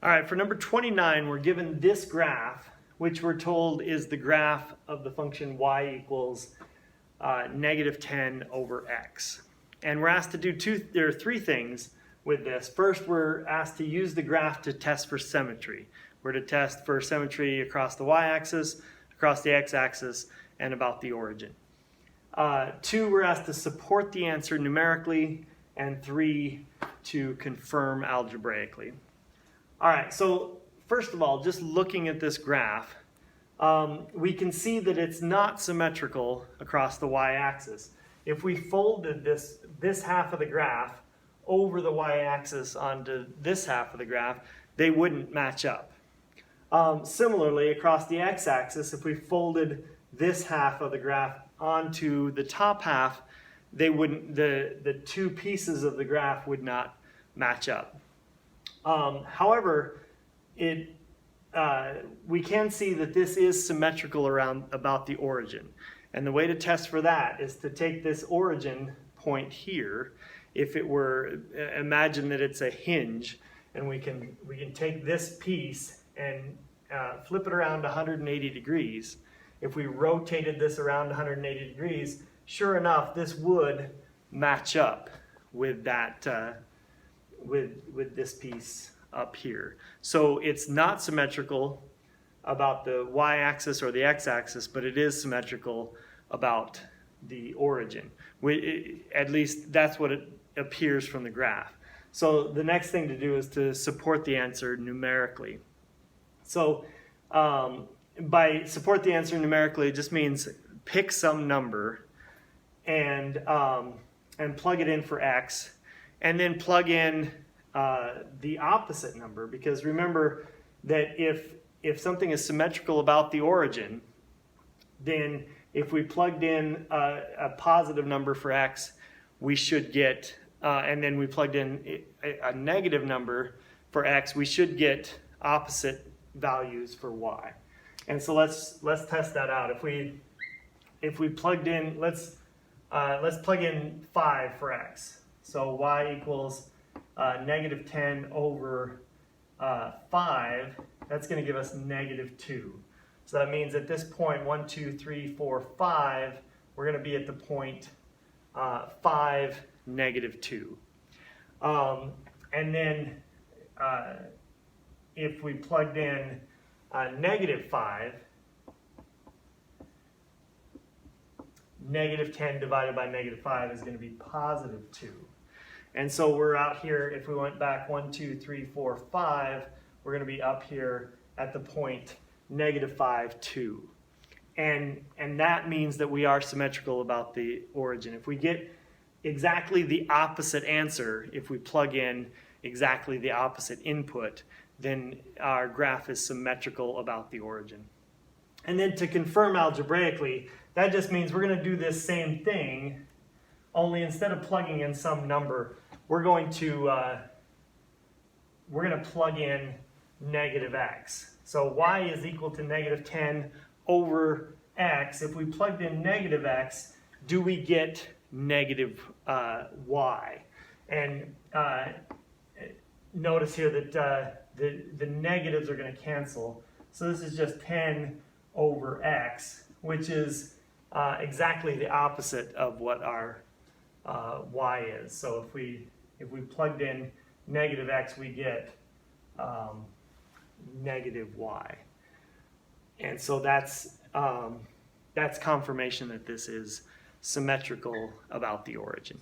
All right, for number 29, we're given this graph, which we're told is the graph of the function y equals negative 10 over x. And we're asked to do three things with this. First, we're asked to use the graph to test for symmetry. We're to test for symmetry across the y-axis, across the x-axis, and about the origin. Two, we're asked to support the answer numerically, and three, to confirm algebraically. All right, so first of all, just looking at this graph, we can see that it's not symmetrical across the y-axis. If we folded this half of the graph over the y-axis onto this half of the graph, they wouldn't match up. Similarly, across the x-axis, if we folded this half of the graph onto the top half, they wouldn't. The two pieces of the graph would not match up. However, we can see that this is symmetrical about the origin. And the way to test for that is to take this origin point here. If it were, imagine that it's a hinge, and we can take this piece and flip it around 180 degrees. If we rotated this around 180 degrees, sure enough, this would match up with that, with this piece up here. So it's not symmetrical about the y-axis or the x-axis, but it is symmetrical about the origin. At least that's what it appears from the graph. So the next thing to do is to support the answer numerically. So by support the answer numerically, it just means pick some number and plug it in for x, and then plug in the opposite number, because remember that if something is symmetrical about the origin, then if we plugged in a positive number for x, we should get, and then we plugged in a negative number for x, we should get opposite values for y. And so let's test that out. If we plugged in, let's plug in 5 for x. So y equals negative 10 over 5. That's going to give us negative 2. So that means at this point, 1, 2, 3, 4, 5, we're going to be at the point 5, negative 2. And then if we plugged in negative 5, negative 10 divided by negative 5 is going to be positive 2. And so we're out here, if we went back 1, 2, 3, 4, 5, we're going to be up here at the point negative 5, 2. And that means that we are symmetrical about the origin. If we get exactly the opposite answer, if we plug in exactly the opposite input, then our graph is symmetrical about the origin. And then to confirm algebraically, that just means we're going to do this same thing, only instead of plugging in some number, we're going to plug in negative x. So y is equal to negative 10 over x. If we plugged in negative x, do we get negative y? And notice here that the negatives are going to cancel. So this is just 10 over x, which is exactly the opposite of what our y is. So if we plugged in negative x, we get negative y. And so that's confirmation that this is symmetrical about the origin.